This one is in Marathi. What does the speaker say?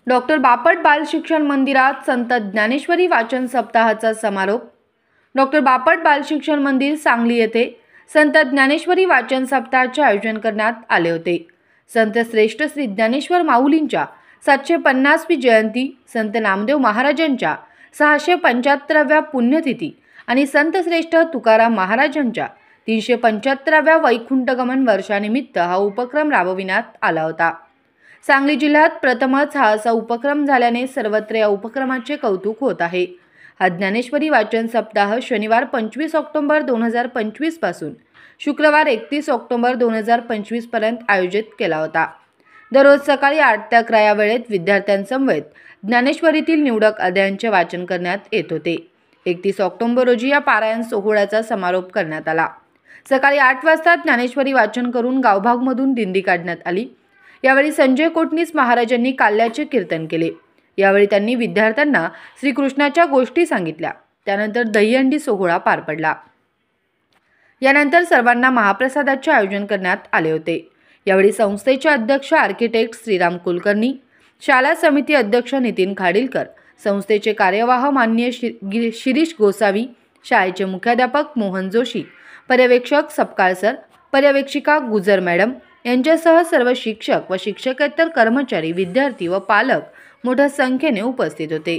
डॉक्टर बापट बाल शिक्षण मंदिरात संत ज्ञानेश्वरी वाचन सप्ताहाचा समारोप। डॉक्टर बापट बाल शिक्षण मंदिर सांगली येथे संत ज्ञानेश्वरी वाचन सप्ताहाचे आयोजन करण्यात आले होते। संत श्रेष्ठ श्री ज्ञानेश्वर माऊलींच्या 750वी जयंती, संत नामदेव महाराजांच्या 675व्या पुण्यतिथी आणि संत श्रेष्ठ तुकाराम महाराजांच्या 375व्या वैकुंठगमन वर्षानिमित्त हा उपक्रम राबविण्यात आला होता। सांगली जिल्ह्यात प्रथमच हा असा उपक्रम झाल्याने सर्वत्र या उपक्रमाचे कौतुक होत आहे। हा ज्ञानेश्वरी वाचन सप्ताह शनिवार 25 ऑक्टोबर 2025 पासून शुक्रवार 31 ऑक्टोबर 2025 पर्यंत आयोजित केला होता। दररोज सकाळी 8 ते 11 या वेळेत विद्यार्थ्यांसमवेत ज्ञानेश्वरीतील निवडक अध्यायांचे वाचन करण्यात येत होते। 31 ऑक्टोबर रोजी या पारायण सोहळ्याचा समारोप करण्यात आला। सकाळी 8 वाजता ज्ञानेश्वरी वाचन करून गावभागमधून दिंडी काढण्यात आली। यावेळी संजय कोटणीस महाराजांनी काल्याचे कीर्तन केले। यावेळी त्यांनी विद्यार्थ्यांना श्रीकृष्णाच्या गोष्टी सांगितल्या। त्यानंतर दहीहंडी सोहळा पार पडला। यानंतर सर्वांना महाप्रसादाचे आयोजन करण्यात आले होते। यावेळी संस्थेचे अध्यक्ष आर्किटेक्ट श्रीराम कुलकर्णी, शाळा समिती अध्यक्ष नितीन खाडीलकर, संस्थेचे कार्यवाह माननीय शिरीष गोसावी, शाळेचे मुख्याध्यापक मोहन जोशी, पर्यवेक्षक सपकाळ सर, पर्यवेक्षिका गुजर मॅडम यांच्यासह सर्व शिक्षक व शिक्षकेतर कर्मचारी, विद्यार्थी व पालक मोठ्या संख्येने उपस्थित होते।